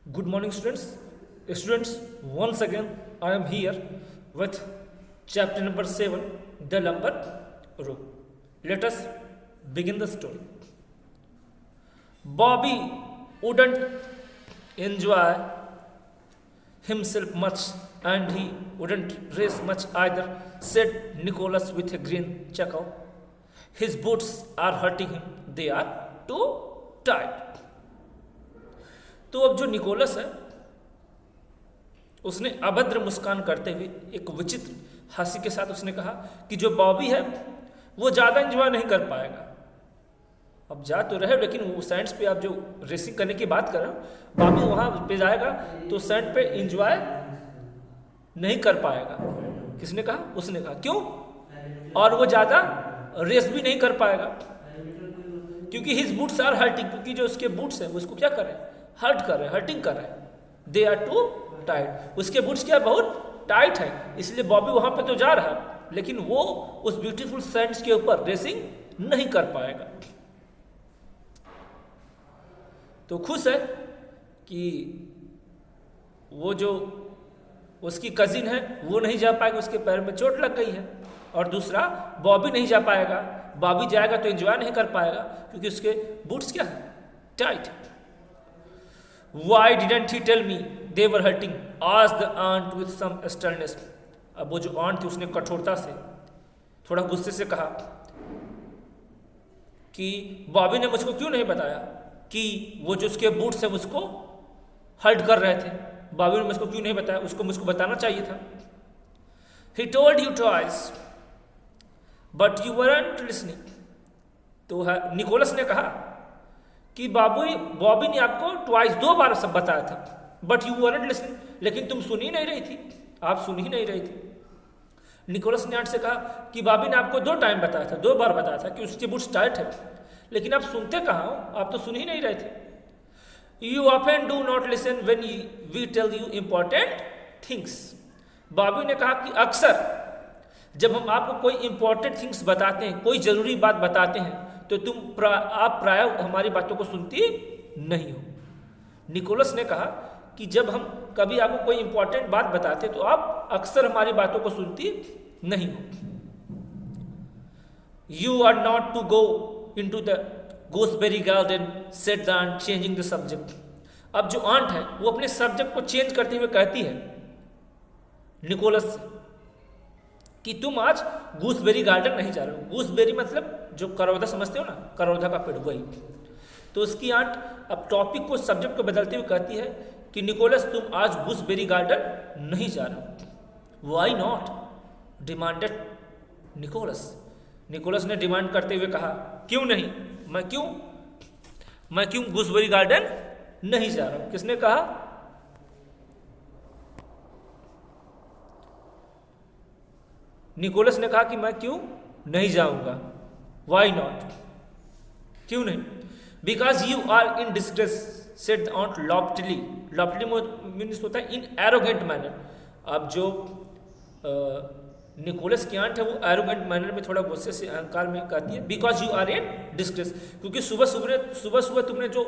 Good morning, students. Once again, I am here with chapter number 7, The Lumber Room. Let us begin the story. Bobby wouldn't enjoy himself much and he wouldn't race much either, said Nicholas with a grin chuckle. His boots are hurting him. They are too tight. तो अब जो Nicholas है उसने अभद्र मुस्कान करते हुए एक विचित्र हंसी के साथ उसने कहा कि जो बॉबी है वो ज़्यादा एंजॉय नहीं कर पाएगा। अब जा तो रहे लेकिन वो सैंड्स पे आप जो रेसिंग करने की बात कर रहे हो, बॉबी वहाँ पे जाएगा तो सैंड पे एंजॉय नहीं कर पाएगा। किसने कहा? उसने कहा। क्यों? और वो ज़्यादा रेस भी नहीं कर पाएगा क्योंकि हिज बूट्स आर हर्टिंग, क्योंकि जो उसके बूट्स हैं वो उसको क्या कर रहे हैं? हर्ट कर रहे हैं, हर्टिंग कर रहे हैं। They are too tight. उसके बूट्स क्या बहुत टाइट है, इसलिए बॉबी वहां पे तो जा रहा है लेकिन वो उस ब्यूटीफुल सैंड्स के ऊपर रेसिंग नहीं कर पाएगा। तो खुश है कि वो जो उसकी कजिन है वो नहीं जा पाएगा, उसके पैर में चोट लग गई है। और दूसरा बॉबी नहीं जा पाएगा, बॉबी जाएगा तो एंजॉय नहीं कर पाएगा क्योंकि उसके बूट्स क्या है? Tight. Why didn't he tell me they were hurting? asked the aunt with some sternness. अब वो जो aunt थी उसने कठोरता से थोड़ा गुस्से से कहा कि बॉबी ने मुझको क्यों नहीं बताया कि वो जो उसके बूट्स हैं मुझको हर्ट कर रहे थे। बॉबी ने मुझको क्यों नहीं बताया? उसको मुझको बताना चाहिए था। He told you twice, but you weren't listening. तो निकोलस ने कहा कि बॉबी ने आपको ट्वाइस 2 बार सब बताया था, बट यू वरंट लिसनिंग, लेकिन तुम सुन ही नहीं रही थी, आप सुन ही नहीं रही थी। निकोलस ने आंट से कहा कि बॉबी ने आपको 2 टाइम बताया था, 2 बार बताया था कि उसके बूट्स टाइट है, लेकिन आप सुनते कहाँ हो? आप तो सुन ही नहीं रहे थे। You often do not listen when we tell you important things. Bobby ने कहा कि अक्सर जब हम आपको कोई इंपॉर्टेंट थिंग्स बताते हैं, कोई जरूरी बात बताते हैं, तो आप प्राय हमारी बातों को सुनती नहीं हो। निकोलस ने कहा कि जब हम कभी आपको कोई इंपॉर्टेंट बात बताते तो आप अक्सर हमारी बातों को सुनती नहीं हो। You are not to go in to the gooseberry garden, said the aunt, changing the subject. अब जो आंट है वो अपने सब्जेक्ट को चेंज करते हुए कहती है निकोलस से कि तुम आज गूसबेरी गार्डन नहीं जा रहे हो। गूसबेरी मतलब जो करौदा समझते हो ना, करौदा का पेड़, वही। तो उसकी आंट अब टॉपिक को, सब्जेक्ट को बदलते हुए कहती है कि निकोलस तुम आज गूसबेरी गार्डन नहीं जा रहे हो। Why not? Demanded Nicholas. Nicholas ने डिमांड करते हुए कहा, क्यों नहीं? मैं क्यों गूसबेरी गार्डन नहीं जा रहा हूं? किसने कहा? निकोलस ने कहा कि मैं क्यों नहीं जाऊंगा। Why not? क्यों नहीं? Because you are in disgrace, said the aunt loftily. Loftily means होता है इन एरोगेंट मैनर। अब जो निकोलस की आंट है वो एरोगेंट मैनर में, थोड़ा गुस्से से, अहंकार में कहती है because you are in disgrace, क्योंकि सुबह तुमने जो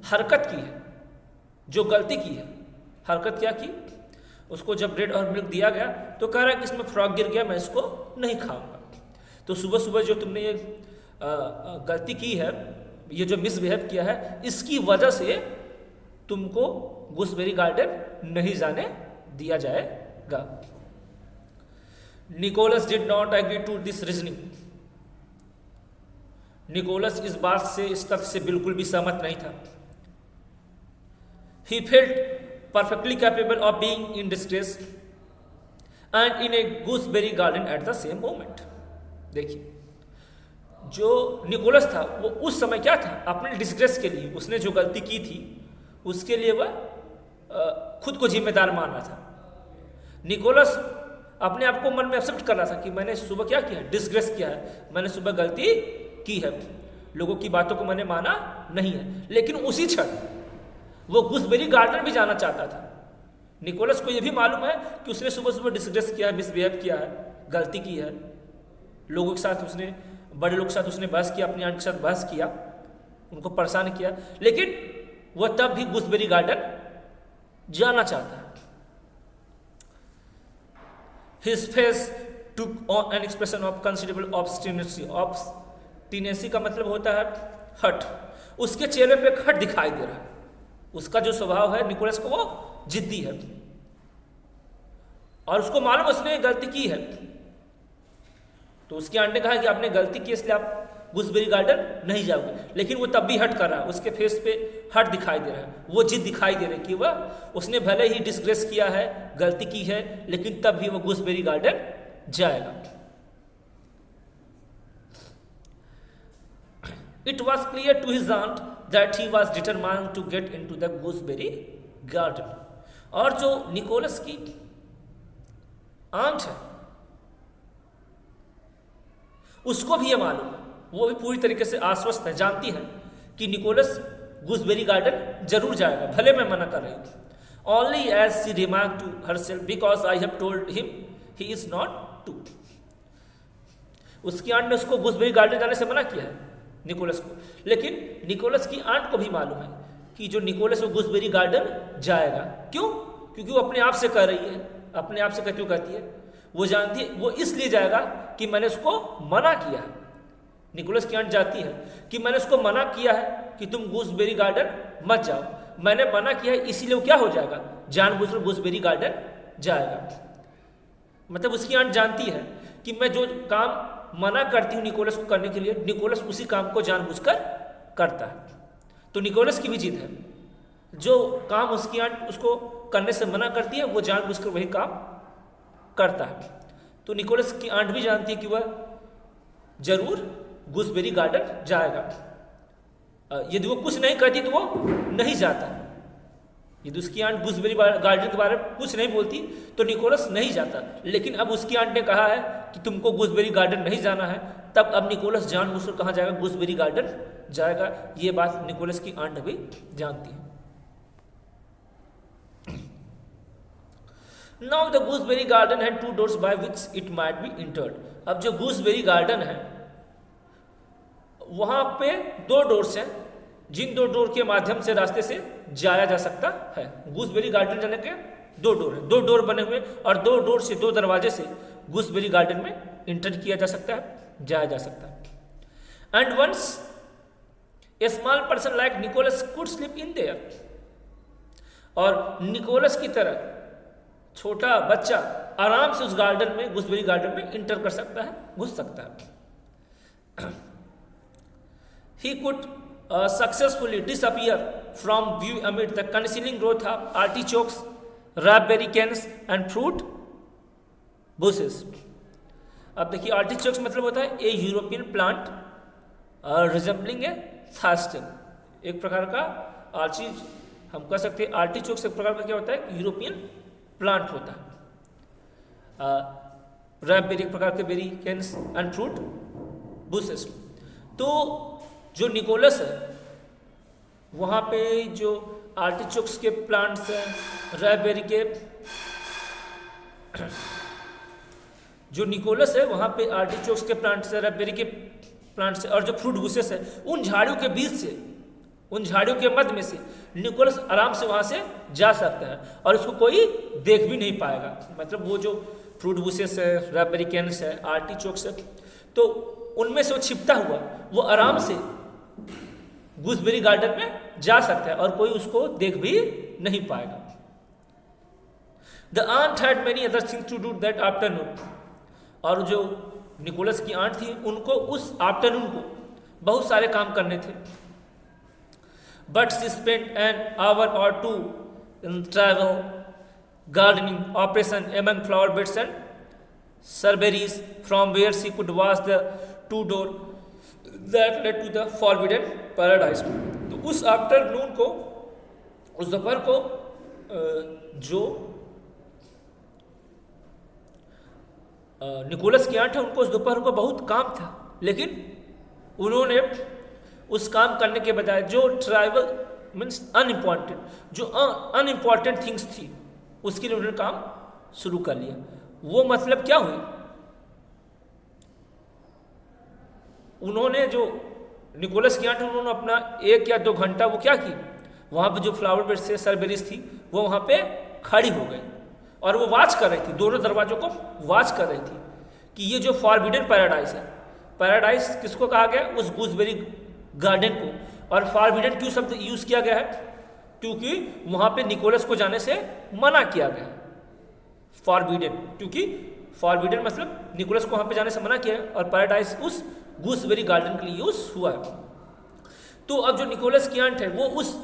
हरकत की है, जो गलती की है। हरकत क्या की? उसको जब ब्रेड और मिल्क दिया गया तो कह रहा है कि इसमें फ्रॉग गिर गया, मैं इसको नहीं खाऊंगा। तो सुबह जो तुमने ये गलती की है, ये जो मिसबिहेव किया है, इसकी वजह से तुमको गूसबेरी गार्डन नहीं जाने दिया जाएगा। Nicholas did not agree to this reasoning. Nicholas इस बात से, इस तथ्य से बिल्कुल भी सहमत नहीं था। He felt perfectly capable of being in distress and in a gooseberry garden at the same moment. देखिए, जो निकोलस था वो उस समय क्या था? अपने डिस्ग्रेस के लिए, उसने जो गलती की थी उसके लिए वह खुद को जिम्मेदार मान रहा था। निकोलस अपने आप को मन में एक्सेप्ट कर रहा था कि मैंने सुबह क्या किया है? डिस्ग्रेस किया है, मैंने सुबह गलती की है, लोगों की बातों को मैंने माना नहीं है। लेकिन उसी क्षण वो गूसबेरी गार्डन भी जाना चाहता था। निकोलस को यह भी मालूम है कि उसने सुबह डिस्ग्रेस किया है, मिसबिहेव किया है, गलती की है। लोगों के साथ उसने, बड़े लोग के साथ उसने बहस किया, अपनी आंट के साथ बहस किया, उनको परेशान किया, लेकिन वह तब भी गूसबेरी गार्डन जाना चाहता है। His face took on an expression of considerable obstinacy. Obstinacy का मतलब होता है हट। उसके चेहरे पे हट दिखाई दे रहा है। उसका जो स्वभाव है निकोलस को, वो जिद्दी है और उसको मालूम उसने गलती की है। तो उसके आंट ने कहा कि आपने गलती की इसलिए आप गूसबेरी गार्डन नहीं जाओगे, लेकिन वो तब भी हट कर रहा है। उसके फेस पे हट दिखाई दे रहा है, वो जिद दिखाई दे रही है कि वह उसने भले ही डिस्ग्रेस किया है, गलती की है, लेकिन तब भी वो गूसबेरी गार्डन जाएगा। It was clear to his aunt that he was determined to get in to the gooseberry garden. और जो निकोलस की आंट है उसको भी ये मालूम है, वो भी पूरी तरीके से आश्वस्त है, जानती है कि निकोलस गूसबेरी गार्डन जरूर जाएगा, भले मैं मना कर रही हूँ। Only as she remark to herself because I have told him he is not to. उसकी आंट ने उसको गूसबेरी गार्डन जाने से मना किया है निकोलस को, लेकिन निकोलस की आंट को भी मालूम है कि जो निकोलस वो गूसबेरी गार्डन जाएगा। क्यों? क्योंकि वो अपने आप से कह रही है, अपने आप से क्यों कहती है, वो जानती है वो इसलिए जाएगा कि मैंने उसको मना किया है। निकोलस की आंट जाती है कि मैंने उसको मना किया है कि तुम गूसबेरी गार्डन मत जाओ, मैंने मना किया है, इसीलिए वो क्या हो जाएगा, जानबूझकर गूसबेरी गार्डन जाएगा। मतलब उसकी आंट जानती है कि मैं जो काम मना करती हूँ निकोलस को करने के लिए, निकोलस उसी काम को जानबूझकर करता है। तो निकोलस की भी जिद है, जो काम उसकी आंट उसको करने से मना करती है वो जानबूझकर वही काम करता है। तो निकोलस की आंट भी जानती है कि वह जरूर गूसबेरी गार्डन जाएगा। यदि वो कुछ नहीं कहती तो वो नहीं जाता। यदि उसकी आंट गूसबेरी गार्डन के बारे में कुछ नहीं बोलती तो निकोलस नहीं जाता, लेकिन अब उसकी आंट ने कहा है कि तुमको गूसबेरी गार्डन नहीं जाना है, तब अब निकोलस जानबूझकर कहाँ जाएगा, गूसबेरी गार्डन जाएगा। ये बात निकोलस की आंट भी जानती है। Now the gooseberry garden had 2 doors by which it might be entered। अब जो गूसबेरी गार्डन है वहां पे 2 डोर्स हैं, जिन 2 डोर के माध्यम से रास्ते से जाया जा सकता है। गूसबेरी गार्डन जाने के 2 डोर हैं, 2 डोर बने हुए और 2 डोर से 2 दरवाजे से गूसबेरी गार्डन में इंटर किया जा सकता है, जाया जा सकता है। And once a small person like Nicholas could slip in there. और निकोलस की तरह छोटा बच्चा आराम से उस गार्डन में, गूसबेरी गार्डन में इंटर कर सकता है, घुस सकता है। He could successfully disappear from view amid the concealing growth of artichokes, raspberry canes and fruit bushes। अब देखिए आर्टिचोक्स मतलब होता है ए यूरोपियन प्लांट रिजेंबलिंग ए थास्टन। एक प्रकार का आर्चिज हम कह सकते हैं, आर्टिचोक्स एक प्रकार का क्या होता है, यूरोपियन प्लांट होता है। रास्पबेरी एक प्रकार के berry, canes and fruit bushes. तो जो निकोलस है वहाँ पे जो आर्टिचोक्स के प्लांट्स हैं, रास्पबेरी के, जो निकोलस है वहाँ पे आर्टिचोक्स के प्लांट्स है, रास्पबेरी के प्लांट्स है, और जो फ्रूट बुशेस है उन झाड़ियों के बीच से, उन झाड़ियों के मध्य में से निकोलस आराम से वहाँ से जा सकता है और उसको कोई देख भी नहीं पाएगा। मतलब वो जो फ्रूट बुशेस है, रास्पबेरी कैन्स है, आर्टिचोक्स है, तो उनमें से वो छिपता हुआ वो आराम से गूसबेरी गार्डन में जा सकता है और कोई उसको देख भी नहीं पाएगा। The aunt had many other things to do that afternoon. और जो निकोलस की आंट थी उनको उस आफ्टरनून को बहुत सारे काम करने थे। But she spent an hour or 2 in travel, gardening operation among flower beds and shrubberies from where she could watch the 2 door that led to the forbidden paradise. तो उस आफ्टरनून को, उस दोपहर को जो निकोलस की आंट है उनको उस दोपहर को बहुत काम था, लेकिन उन्होंने उस काम करने के बजाय जो ट्राइवल मीन्स अनइम्पॉर्टेंट, जो अनइम्पॉर्टेंट थिंग्स थी उसके लिए उन्होंने काम शुरू कर लिया। वो मतलब क्या हुई, उन्होंने जो निकोलस की आंट उन्होंने अपना 1 या 2 घंटा वो क्या की, वहाँ पे जो फ्लावर बेड्स थे, सरबेरीज थी, वो वहाँ पे खड़ी हो गई और वो वॉच कर रही थी, दोनों दरवाजों को वॉच कर रही थी कि ये जो फॉरबिडन पैराडाइज है, पैराडाइज किसको कहा गया? उस गूसबेरी गार्डन को। और फॉरबिडन क्यों शब्द यूज किया गया है? क्योंकि वहाँ पे निकोलस को जाने से मना किया गया। फॉरबिडन, क्योंकि फॉरबिडन मतलब निकोलस को वहाँ पे जाने से मना किया है, और पैराडाइज उस गूसबेरी गार्डन के लिए यूज हुआ है। तो अब जो निकोलस की आंट है वो उस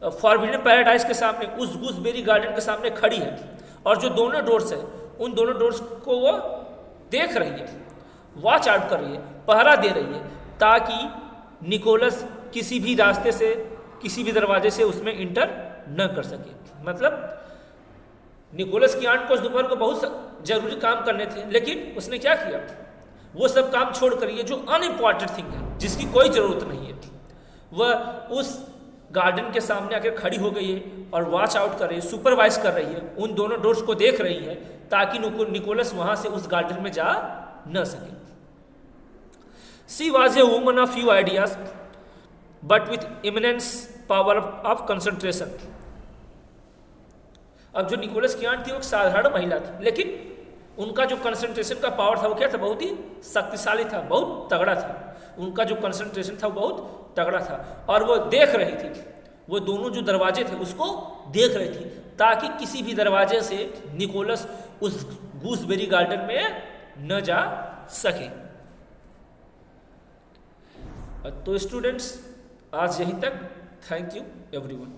फॉरबिडन पैराडाइज के सामने, उस गूसबेरी गार्डन के सामने खड़ी है, और जो दोनों डोर्स है उन दोनों डोर्स को वो देख रही है, वॉच आउट कर रही है, पहरा दे रही है, ताकि निकोलस किसी भी रास्ते से, किसी भी दरवाजे से उसमें इंटर न कर सके। मतलब निकोलस की आंट को उस दोपहर को बहुत जरूरी काम करने थे, लेकिन उसने क्या किया? वो सब काम छोड़ कर, ये जो अनइम्पॉर्टेंट थिंग है, जिसकी कोई ज़रूरत नहीं है, वह उस गार्डन के सामने आकर खड़ी हो गई है और वॉच आउट कर रही है, सुपरवाइज कर रही है, उन दोनों डोर्स को देख रही है, ताकि निकोलस वहाँ से उस गार्डन में जा न सके। She was a woman of few ideas, but with immense power of concentration. अब जो निकोलस की आंट थी वो एक साधारण महिला थी, लेकिन उनका जो कंसंट्रेशन का पावर था वो क्या था? बहुत ही शक्तिशाली था, बहुत तगड़ा था। उनका जो कंसंट्रेशन था वो बहुत तगड़ा था, और वो देख रही थी, वो दोनों जो दरवाजे थे उसको देख रही थी, ताकि किसी भी दरवाजे से निकोलस उस गूसबेरी गार्डन में न जा सके। तो स्टूडेंट्स, आज यहीं तक। Thank you everyone.